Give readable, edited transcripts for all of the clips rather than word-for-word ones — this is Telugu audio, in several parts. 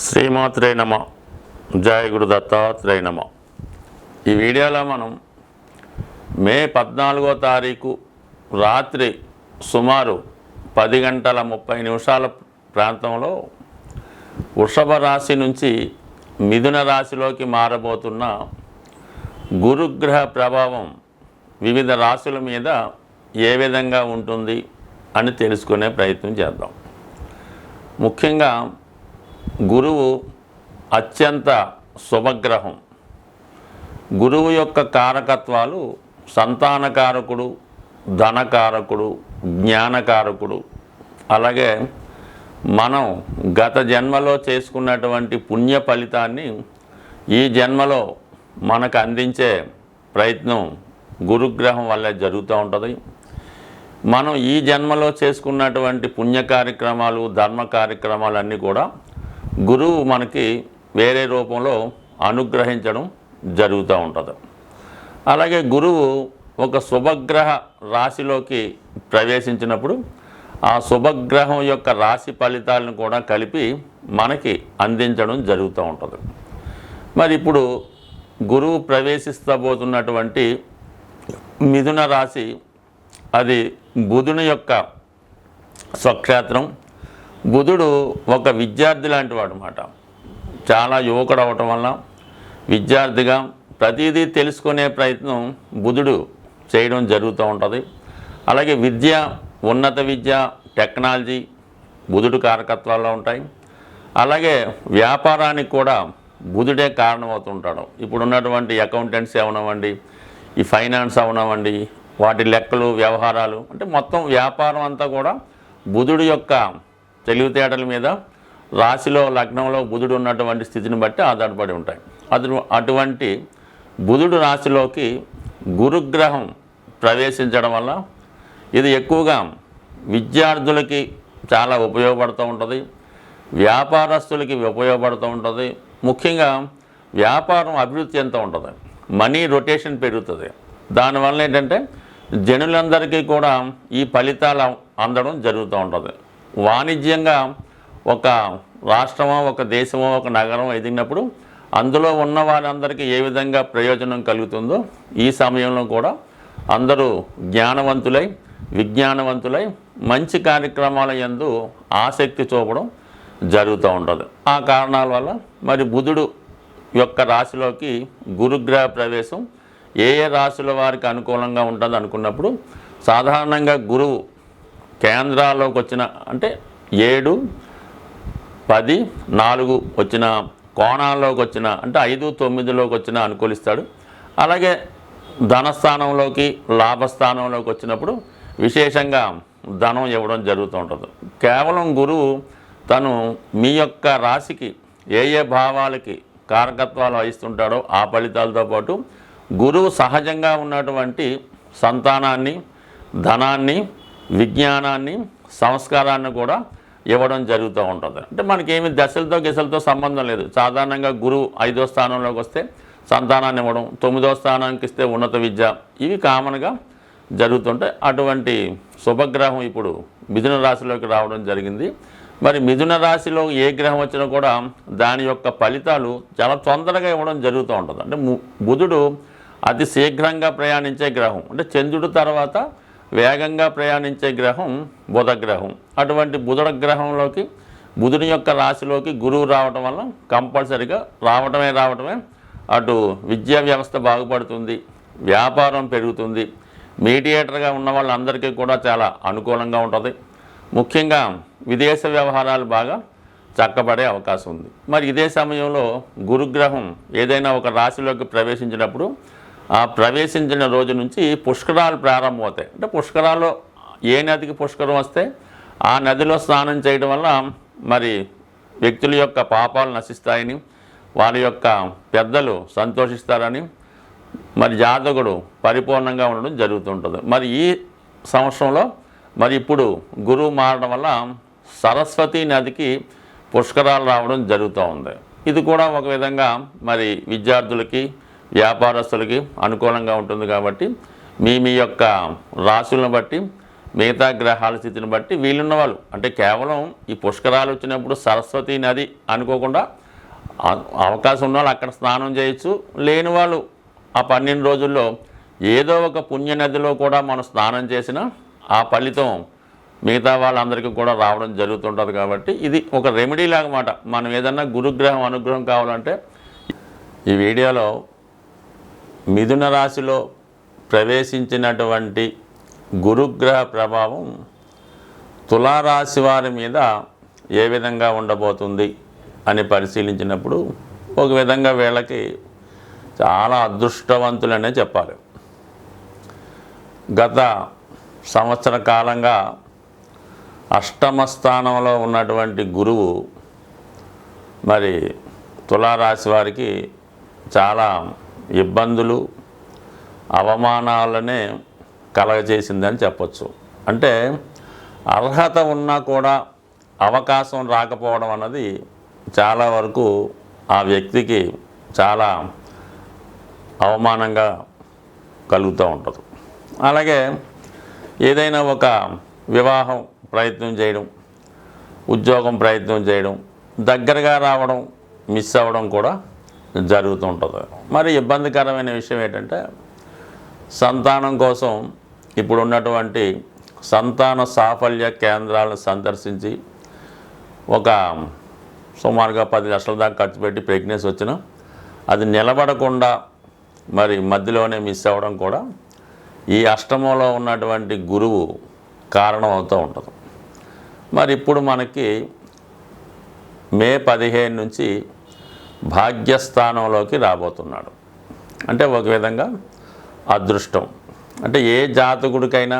శ్రీమాత్రే నమ. జయ గురు దత్తాత్రేయ నమ. ఈ వీడియోలో మనం మే 14వ తారీఖు రాత్రి సుమారు 10 గంటల 30 నిమిషాల ప్రాంతంలో వృషభ రాశి నుంచి మిథున రాశిలోకి మారబోతున్న గురుగ్రహ ప్రభావం వివిధ రాశుల మీద ఏ విధంగా ఉంటుంది అని తెలుసుకునే ప్రయత్నం చేద్దాం. ముఖ్యంగా గురువు అత్యంత శుభగ్రహం. గురువు యొక్క కారకత్వాలు సంతానకారకుడు, ధనకారకుడు, జ్ఞానకారకుడు. అలాగే మనం గత జన్మలో చేసుకున్నటువంటి పుణ్య ఫలితాన్ని ఈ జన్మలో మనకు అందించే ప్రయత్నం గురుగ్రహం వల్ల జరుగుతూ ఉంటుంది. మనం ఈ జన్మలో చేసుకున్నటువంటి పుణ్య కార్యక్రమాలు, ధర్మ కార్యక్రమాలన్నీ కూడా గురువు మనకి వేరే రూపంలో అనుగ్రహించడం జరుగుతూ ఉంటుంది. అలాగే గురువు ఒక శుభగ్రహ రాశిలోకి ప్రవేశించినప్పుడు ఆ శుభగ్రహం యొక్క రాశి ఫలితాలను కూడా కలిపి మనకి అందించడం జరుగుతూ ఉంటుంది. మరి ఇప్పుడు గురువు ప్రవేశిస్తబోతున్నటువంటి మిథున రాశి అది బుధుని యొక్క స్వక్షేత్రం. బుధుడు ఒక విద్యార్థి లాంటి వాడు అన్నమాట. చాలా యువకుడు అవటం వల్ల విద్యార్థిగా ప్రతిదీ తెలుసుకునే ప్రయత్నం బుధుడు చేయడం జరుగుతూ ఉంటుంది. అలాగే విద్య, ఉన్నత విద్య, టెక్నాలజీ బుధుడు కారకత్వాల్లో ఉంటాయి. అలాగే వ్యాపారానికి కూడా బుధుడే కారణమవుతుంటాడు. ఇప్పుడు ఉన్నటువంటి అకౌంటెంట్స్ అవనవ్వండి, ఈ ఫైనాన్స్ అవనవ్వండి, వాటి లెక్కలు, వ్యవహారాలు, అంటే మొత్తం వ్యాపారం అంతా కూడా బుధుడు యొక్క తెలివితేటల మీద రాశిలో, లగ్నంలో బుధుడు ఉన్నటువంటి స్థితిని బట్టి ఆధారపడి ఉంటాయి. అటువంటి బుధుడు రాశిలోకి గురుగ్రహం ప్రవేశించడం వల్ల ఇది ఎక్కువగా విద్యార్థులకి చాలా ఉపయోగపడుతూ ఉంటుంది, వ్యాపారస్తులకి ఉపయోగపడుతూ ఉంటుంది. ముఖ్యంగా వ్యాపారం అభివృద్ధి ఎంత ఉంటుంది, మనీ రొటేషన్ పెరుగుతుంది. దానివల్ల ఏంటంటే జనులందరికీ కూడా ఈ ఫలితాలు అందడం జరుగుతూ ఉంటుంది. వాణిజ్యంగా ఒక రాష్ట్రమో, ఒక దేశమో, ఒక నగరం ఎదిగినప్పుడు అందులో ఉన్న వారందరికీ ఏ విధంగా ప్రయోజనం కలుగుతుందో ఈ సమయంలో కూడా అందరూ జ్ఞానవంతులై, విజ్ఞానవంతులై మంచి కార్యక్రమాల యందు ఆసక్తి చూపడం జరుగుతూ ఉంటుంది. ఆ కారణాల వల్ల మరి బుధుడు యొక్క రాశిలోకి గురుగ్రహ ప్రవేశం ఏ ఏ రాశుల వారికి అనుకూలంగా ఉంటుంది అనుకున్నప్పుడు సాధారణంగా గురువు కేంద్రాల్లోకి వచ్చిన, అంటే 7, 10, 4 వచ్చిన కోణాల్లోకి వచ్చిన, అంటే 5, 9లోకి వచ్చిన అనుకూలిస్తాడు. అలాగే ధనస్థానంలోకి, లాభస్థానంలోకి వచ్చినప్పుడు విశేషంగా ధనం ఇవ్వడం జరుగుతూ ఉంటుంది. కేవలం గురువు తను మీ యొక్క రాశికి ఏ ఏ భావాలకి కారకత్వాలు వహిస్తుంటాడో ఆ ఫలితాలతో పాటు గురువు సహజంగా ఉన్నటువంటి సంతానాన్ని, ధనాన్ని, విజ్ఞానాన్ని, సంస్కారాన్ని కూడా ఇవ్వడం జరుగుతూ ఉంటుంది. అంటే మనకేమి దశలతో గిశలతో సంబంధం లేదు. సాధారణంగా గురువు 5వ స్థానంలోకి వస్తే సంతానాన్ని ఇవ్వడం, 9వ స్థానానికి ఇస్తే ఉన్నత విద్య, ఇవి కామన్గా జరుగుతుంటాయి. అటువంటి శుభగ్రహం ఇప్పుడు మిథున రాశిలోకి రావడం జరిగింది. మరి మిథున రాశిలో ఏ గ్రహం వచ్చినా కూడా దాని యొక్క ఫలితాలు చాలా తొందరగా ఇవ్వడం జరుగుతూ ఉంటుంది. అంటే బుధుడు అతి శీఘ్రంగా ప్రయాణించే గ్రహం. అంటే చంద్రుడి తర్వాత వేగంగా ప్రయాణించే గ్రహం బుధగ్రహం. అటువంటి బుధగ్రహంలోకి, బుధుని యొక్క రాశిలోకి గురువు రావటం వల్ల కంపల్సరిగా రావటమే అటు విద్యా వ్యవస్థ బాగుపడుతుంది, వ్యాపారం పెరుగుతుంది, మీడియేటర్గా ఉన్న వాళ్ళందరికీ కూడా చాలా అనుకూలంగా ఉంటుంది. ముఖ్యంగా విదేశ వ్యవహారాలు బాగా చక్కబడే అవకాశం ఉంది. మరి ఇదే సమయంలో గురుగ్రహం ఏదైనా ఒక రాశిలోకి ప్రవేశించినప్పుడు ఆ ప్రవేశించిన రోజు నుంచి పుష్కరాలు ప్రారంభమవుతాయి. అంటే పుష్కరాల్లో ఏ నదికి పుష్కరం వస్తే ఆ నదిలో స్నానం చేయడం వల్ల మరి వ్యక్తుల యొక్క పాపాలు నశిస్తాయని, వారి యొక్క పెద్దలు సంతోషిస్తారని, మరి జాతకుడు పరిపూర్ణంగా ఉండడం జరుగుతుంటుంది. మరి ఈ సంవత్సరంలో మరి ఇప్పుడు గురువు మారడం వల్ల సరస్వతి నదికి పుష్కరాలు రావడం జరుగుతూ ఉంది. ఇది కూడా ఒక విధంగా మరి విద్యార్థులకి, వ్యాపారస్తులకి అనుకూలంగా ఉంటుంది. కాబట్టి మీ యొక్క రాశులను బట్టి మిగతా గ్రహాల స్థితిని బట్టి వీళ్ళున్న వాళ్ళు అంటే కేవలం ఈ పుష్కరాలు వచ్చినప్పుడు సరస్వతి నది అనుకోకుండా అవకాశం ఉన్న వాళ్ళు అక్కడ స్నానం చేయొచ్చు. లేని వాళ్ళు ఆ 12 రోజుల్లో ఏదో ఒక పుణ్య నదిలో కూడా మనం స్నానం చేసిన ఆ ఫలితం మిగతా వాళ్ళందరికీ కూడా రావడం జరుగుతుంటుంది. కాబట్టి ఇది ఒక రెమెడీ లాగమాట. మనం ఏదన్నా గురుగ్రహం అనుగ్రహం కావాలంటే ఈ వీడియోలో మిథున రాశిలో ప్రవేశించినటువంటి గురుగ్రహ ప్రభావం తులారాశి వారి మీద ఏ విధంగా ఉండబోతుంది అని పరిశీలించినప్పుడు ఒక విధంగా వీళ్ళకి చాలా అదృష్టవంతులనే చెప్పాలి. గత సంవత్సర కాలంగా అష్టమ స్థానంలో ఉన్నటువంటి గురువు మరి తులారాశి వారికి చాలా ఇబ్బందులు అవమానాలనే కలగజేసిందని చెప్పచ్చు. అంటే అర్హత ఉన్నా కూడా అవకాశం రాకపోవడం అన్నది చాలా వరకు ఆ వ్యక్తికి చాలా అవమానంగా కలుగుతూ ఉంటుంది. అలాగే ఏదైనా ఒక వివాహం ప్రయత్నం చేయడం, ఉద్యోగం ప్రయత్నం చేయడం, దగ్గరగా రావడం మిస్ అవ్వడం కూడా జరుగుతూ ఉంటుంది. మరి ఇబ్బందికరమైన విషయం ఏంటంటే సంతానం కోసం ఇప్పుడు ఉన్నటువంటి సంతాన సాఫల్య కేంద్రాలను సందర్శించి ఒక సుమారుగా 10 లక్షల దాకా ఖర్చు పెట్టి ప్రెగ్నెన్సీ వచ్చినా అది నిలబడకుండా మరి మధ్యలోనే మిస్ అవ్వడం కూడా ఈ అష్టమంలో ఉన్నటువంటి గురువు కారణం అవుతూ ఉంటుంది. మరి ఇప్పుడు మనకి మే 15 నుంచి భాగ్యస్థానంలోకి రాబోతున్నాడు. అంటే ఒక విధంగా అదృష్టం. అంటే ఏ జాతకుడికైనా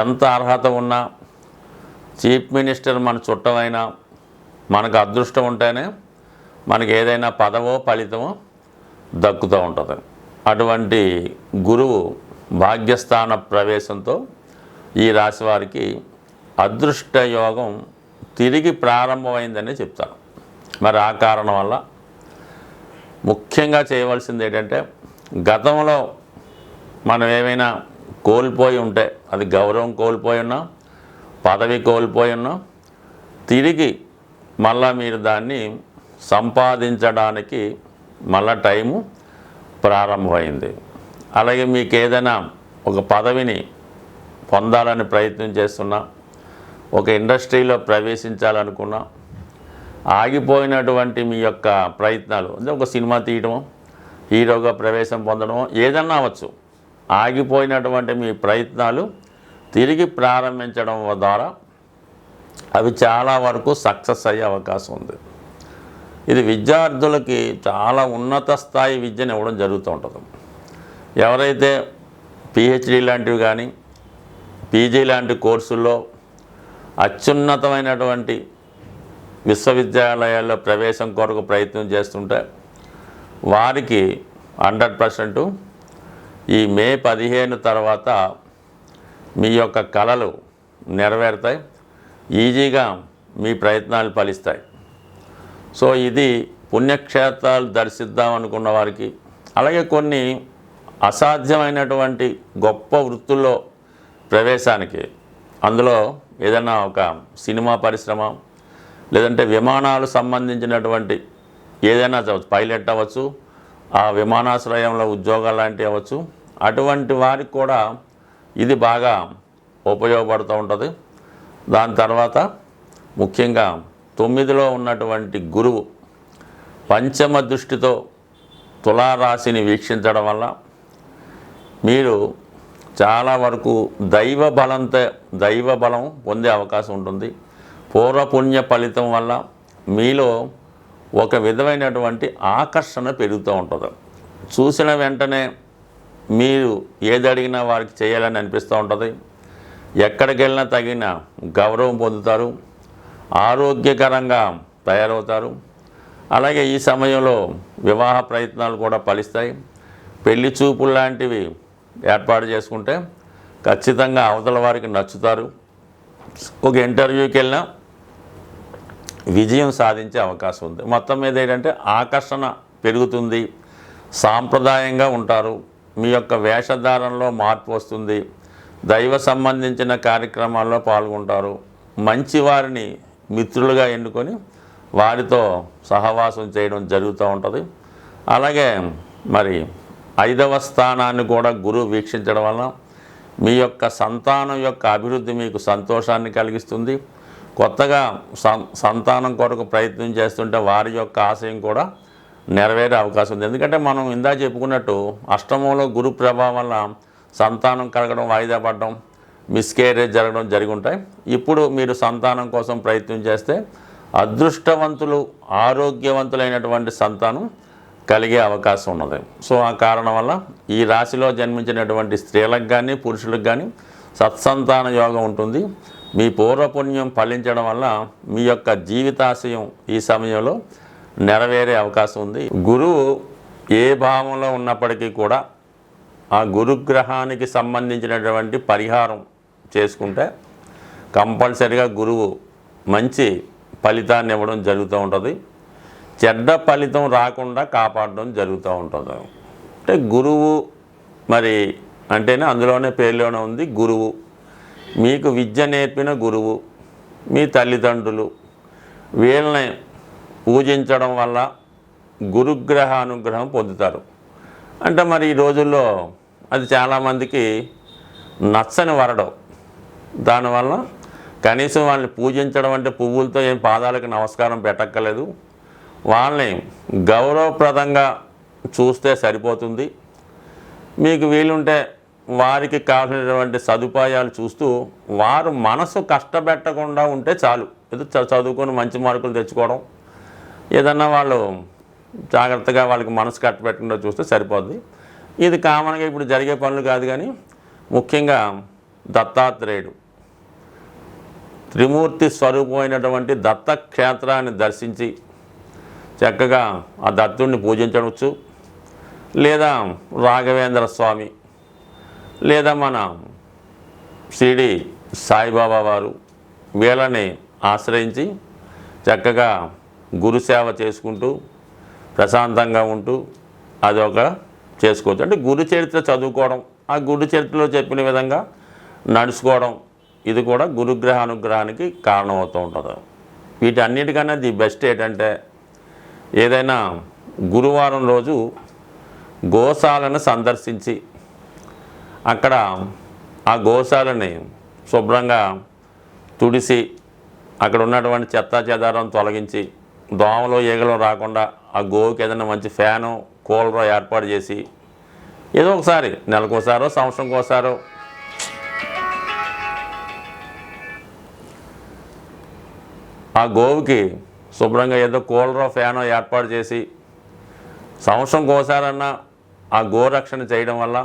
ఎంత అర్హత ఉన్నా చీఫ్ మినిస్టర్ మన చుట్టమైనా మనకు అదృష్టం ఉంటేనే మనకి ఏదైనా పదవో ఫలితమో దక్కుతూ ఉంటుంది. అటువంటి గురువు భాగ్యస్థాన ప్రవేశంతో ఈ రాశి వారికి అదృష్ట యోగం తిరిగి ప్రారంభమైందని చెప్తాను. మరి ఆ కారణం వల్ల ముఖ్యంగా చేయవలసింది ఏంటంటే గతంలో మనం ఏమైనా కోల్పోయి ఉంటే అది గౌరవం కోల్పోయి ఉన్నా, పదవి కోల్పోయి ఉన్నా తిరిగి మళ్ళా మీరు దాన్ని సంపాదించడానికి మళ్ళా టైము ప్రారంభమైంది. అలాగే మీకు ఏదైనా ఒక పదవిని పొందాలని ప్రయత్నం చేస్తున్నా, ఒక ఇండస్ట్రీలో ప్రవేశించాలనుకున్నా, ఆగిపోయినటువంటి మీ యొక్క ప్రయత్నాలు అంటే ఒక సినిమా తీయడమో, హీరోగా ప్రవేశం పొందడమో ఏదన్నా అవ్వచ్చు, ఆగిపోయినటువంటి మీ ప్రయత్నాలు తిరిగి ప్రారంభించడం ద్వారా అవి చాలా వరకు సక్సెస్ అయ్యే అవకాశం ఉంది. ఇది విద్యార్థులకి చాలా ఉన్నత స్థాయి విద్యను ఇవ్వడం జరుగుతూ ఉంటుంది. ఎవరైతే పిహెచ్డి లాంటివి కానీ పీజీ లాంటి కోర్సుల్లో అత్యున్నతమైనటువంటి విశ్వవిద్యాలయాల్లో ప్రవేశం కొరకు ప్రయత్నం చేస్తుంటే వారికి 100% ఈ మే 15 తర్వాత మీ యొక్క కలలు నెరవేరుతాయి, ఈజీగా మీ ప్రయత్నాలు ఫలిస్తాయి. సో ఇది పుణ్యక్షేత్రాలు దర్శిద్దాం అనుకున్న వారికి, అలాగే కొన్ని అసాధ్యమైనటువంటి గొప్ప వృత్తుల్లో ప్రవేశానికి, అందులో ఏదైనా ఒక సినిమా పరిశ్రమ లేదంటే విమానాలు సంబంధించినటువంటి ఏదైనా పైలట్ అవ్వచ్చు, ఆ విమానాశ్రయంలో ఉద్యోగాలు లాంటివి అవ్వచ్చు, అటువంటి వారికి కూడా ఇది బాగా ఉపయోగపడుతూ ఉంటుంది. దాని తర్వాత ముఖ్యంగా 9లో ఉన్నటువంటి గురువు పంచమ దృష్టితో తులారాశిని వీక్షించడం వల్ల మీరు చాలా వరకు దైవ బలం పొందే అవకాశం ఉంటుంది. పూర్వపుణ్య ఫలితం వల్ల మీలో ఒక విధమైనటువంటి ఆకర్షణ పెరుగుతూ ఉంటుంది. చూసిన వెంటనే మీరు ఏది అడిగినా వారికి చేయాలని అనిపిస్తూ ఉంటుంది. ఎక్కడికి వెళ్ళినా తగిన గౌరవం పొందుతారు, ఆరోగ్యకరంగా తయారవుతారు. అలాగే ఈ సమయంలో వివాహ ప్రయత్నాలు కూడా ఫలిస్తాయి. పెళ్లి చూపులు లాంటివి ఏర్పాటు చేసుకుంటే ఖచ్చితంగా అవతల వారికి నచ్చుతారు. ఒక ఇంటర్వ్యూకి వెళ్ళినా విజయం సాధించే అవకాశం ఉంది. మొత్తం మీద ఏంటంటే ఆకర్షణ పెరుగుతుంది, సాంప్రదాయంగా ఉంటారు, మీ యొక్క వేషధారణలో మార్పు వస్తుంది, దైవ సంబంధించిన కార్యక్రమాల్లో పాల్గొంటారు. మంచి వారిని మిత్రులుగా ఎన్నుకొని వారితో సహవాసం చేయడం జరుగుతూ ఉంటుంది. అలాగే మరి 5వ స్థానాన్ని కూడా గురువు వీక్షించడం వలన మీ యొక్క సంతానం యొక్క అభివృద్ధి మీకు సంతోషాన్ని కలిగిస్తుంది. కొత్తగా సంతానం కొరకు ప్రయత్నం చేస్తుంటే వారి యొక్క ఆశయం కూడా నెరవేరే అవకాశం ఉంది. ఎందుకంటే మనం ఇందా చెప్పుకున్నట్టు అష్టమంలో గురు ప్రభావం వల్ల సంతానం కలగడం, వాయిదా పడడం, మిస్కేరేజ్ జరగడం జరిగి ఉంటాయి. ఇప్పుడు మీరు సంతానం కోసం ప్రయత్నం చేస్తే అదృష్టవంతులు, ఆరోగ్యవంతులైనటువంటి సంతానం కలిగే అవకాశం ఉన్నది. సో ఆ కారణం వల్ల ఈ రాశిలో జన్మించినటువంటి స్త్రీలకు కానీ పురుషులకు కానీ సత్సంతాన యోగం ఉంటుంది. మీ పూర్వపుణ్యం ఫలించడం వల్ల మీ యొక్క జీవితాశయం ఈ సమయంలో నెరవేరే అవకాశం ఉంది. గురువు ఏ భావంలో ఉన్నప్పటికీ కూడా ఆ గురుగ్రహానికి సంబంధించినటువంటి పరిహారం చేసుకుంటే కంపల్సరిగా గురువు మంచి ఫలితాన్ని ఇవ్వడం జరుగుతూ ఉంటుంది. చెడ్డ ఫలితం రాకుండా కాపాడడం జరుగుతూ ఉంటుంది. అంటే గురువు మరి అంటేనే అందులోనే పేరులోనే ఉంది గురువు. మీకు విద్య నేర్పిన గురువు, మీ తల్లిదండ్రులు, వీళ్ళని పూజించడం వల్ల గురుగ్రహ అనుగ్రహం పొందుతారు. అంటే మరి ఈ రోజుల్లో అది చాలామందికి నచ్చని వరడం. దానివల్ల కనీసం వాళ్ళని పూజించడం అంటే పువ్వులతో ఏం పాదాలకు నమస్కారం పెట్టక్కర్లేదు, వాళ్ళని గౌరవప్రదంగా చూస్తే సరిపోతుంది. మీకు వీలుంటే వారికి కావాల్సినటువంటి సదుపాయాలు చూస్తూ వారు మనసు కష్టపెట్టకుండా ఉంటే చాలు. ఏదో చదువుకొని మంచి మార్కులు తెచ్చుకోవడం, ఏదన్నా వాళ్ళు జాగ్రత్తగా వాళ్ళకి మనసు కట్టబెట్టకుండా చూస్తే సరిపోద్ది. ఇది కామన్గా ఇప్పుడు జరిగే పనులు కాదు. కానీ ముఖ్యంగా దత్తాత్రేయుడు త్రిమూర్తి స్వరూపమైనటువంటి దత్తక్షేత్రాన్ని దర్శించి చక్కగా ఆ దత్తుడిని పూజించవచ్చు. లేదా రాఘవేంద్ర స్వామి, లేదా మన షిరిడి సాయిబాబా వారు, వీళ్ళని ఆశ్రయించి చక్కగా గురుసేవ చేసుకుంటూ ప్రశాంతంగా ఉంటూ అదొక చేసుకోవచ్చు. అంటే గురు చరిత్ర చదువుకోవడం, ఆ గురు చరిత్రలో చెప్పిన విధంగా నడుచుకోవడం, ఇది కూడా గురుగ్రహ అనుగ్రహానికి కారణమవుతూ ఉంటుంది. వీటన్నిటికన్నా ది బెస్ట్ ఏంటంటే ఏదైనా గురువారం రోజు గోశాలను సందర్శించి అక్కడ ఆ గోశాలని శుభ్రంగా తుడిసి అక్కడ ఉన్నటువంటి చెత్తా చెదారం తొలగించి దోమలు ఈగలు రాకుండా ఆ గోవుకి ఏదైనా మంచి ఫ్యాను కూలరో ఏర్పాటు చేసి ఏదో ఒకసారి నెలకోసారో సంవత్సరంకోసారో ఆ గోవుకి శుభ్రంగా ఏదో కూలరో ఫ్యానో ఏర్పాటు చేసి సంవత్సరంకోసారన్నా ఆ గోరక్షణ చేయడం వల్ల,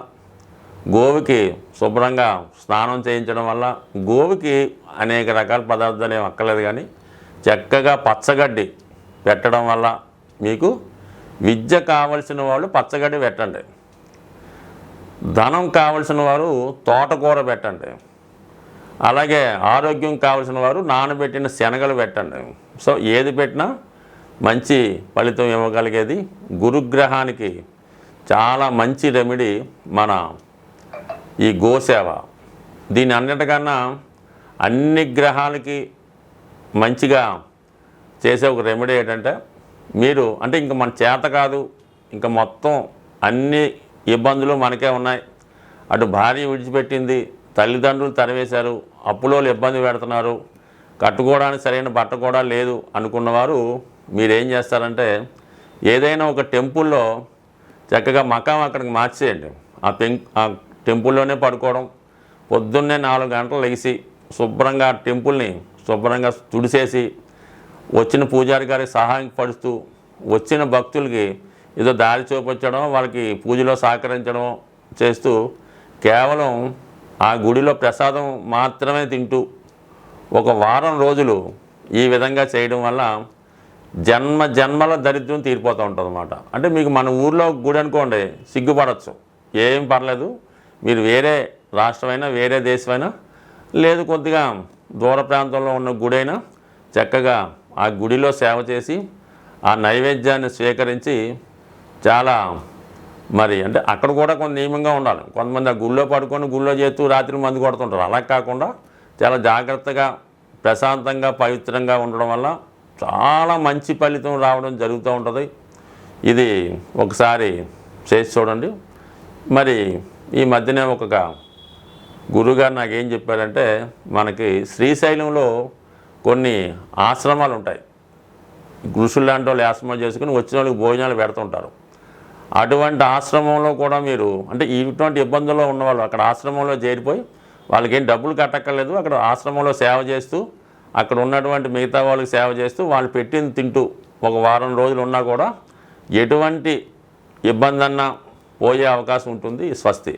గోవుకి శుభ్రంగా స్నానం చేయించడం వల్ల, గోవుకి అనేక రకాల పదార్థాలు ఏమి అక్కర్లేదు కానీ చక్కగా పచ్చగడ్డి పెట్టడం వల్ల మీకు విద్య కావలసిన వాళ్ళు పచ్చగడ్డి పెట్టండి, ధనం కావలసిన వారు తోటకూర పెట్టండి, అలాగే ఆరోగ్యం కావలసిన వారు నానబెట్టిన శనగలు పెట్టండి. సో ఏది పెట్టినా మంచి ఫలితం ఇవ్వగలిగేది గురుగ్రహానికి చాలా మంచి రెమెడీ మన ఈ గోసేవ. దీని అన్నిటికన్నా అన్ని గ్రహాలకి మంచిగా చేసే ఒక రెమెడీ ఏంటంటే మీరు అంటే ఇంక మన చేత కాదు, ఇంకా మొత్తం అన్ని ఇబ్బందులు మనకే ఉన్నాయి, అటు భార్య విడిచిపెట్టింది, తల్లిదండ్రులు తరివేశారు, అప్పులోళ్ళు ఇబ్బంది పెడుతున్నారు, కట్టుకోవడానికి సరైన బట్ట కూడా లేదు అనుకున్నవారు మీరేం చేస్తారంటే ఏదైనా ఒక టెంపుల్లో చక్కగా మకాం అక్కడికి మార్చేయండి. ఆ టెంపుల్లోనే పడుకోవడం, పొద్దున్నే 4 గంటలు లెగిసి శుభ్రంగా టెంపుల్ని శుభ్రంగా తుడిసేసి వచ్చిన పూజారి గారికి సహాయం పడుతూ వచ్చిన భక్తులకి ఏదో దారి చూపించడం, వాళ్ళకి పూజలో సహకరించడం చేస్తూ కేవలం ఆ గుడిలో ప్రసాదం మాత్రమే తింటూ ఒక వారం రోజులు ఈ విధంగా చేయడం వల్ల జన్మల దరిద్రం తీరిపోతూ ఉంటుంది అన్నమాట. అంటే మీకు మన ఊర్లో గుడి అనుకోండి సిగ్గుపడవచ్చు, ఏం పర్లేదు, మీరు వేరే రాష్ట్రమైనా వేరే దేశమైనా లేదు కొద్దిగా దూర ప్రాంతంలో ఉన్న గుడైనా చక్కగా ఆ గుడిలో సేవ చేసి ఆ నైవేద్యాన్ని స్వీకరించి చాలా మరి అంటే అక్కడ కూడా కొంత నియమంగా ఉండాలి. కొంతమంది ఆ గుళ్ళో పడుకొని గుళ్ళో చేస్తూ రాత్రి మందు కొడుతుంటారు. అలా కాకుండా చాలా జాగ్రత్తగా ప్రశాంతంగా పవిత్రంగా ఉండడం వల్ల చాలా మంచి ఫలితం రావడం జరుగుతూ ఉంటుంది. ఇది ఒకసారి చేసి చూడండి. మరి ఈ మధ్యనే ఒక గురువుగారు నాకేం చెప్పారంటే, మనకి శ్రీశైలంలో కొన్ని ఆశ్రమాలు ఉంటాయి. ఋషులు లాంటి వాళ్ళు ఆశ్రమాలు చేసుకుని వచ్చిన వాళ్ళకి భోజనాలు పెడుతుంటారు. అటువంటి ఆశ్రమంలో కూడా మీరు అంటే ఇటువంటి ఇబ్బందుల్లో ఉన్నవాళ్ళు అక్కడ ఆశ్రమంలో చేరిపోయి వాళ్ళకేం డబ్బులు కట్టక్కర్లేదు, అక్కడ ఆశ్రమంలో సేవ చేస్తూ అక్కడ ఉన్నటువంటి మిగతా వాళ్ళకి సేవ చేస్తూ వాళ్ళు పెట్టింది తింటూ ఒక వారం రోజులు ఉన్నా కూడా ఎటువంటి ఇబ్బంది అన్నా పోయే అవకాశం ఉంటుంది. స్వస్తి.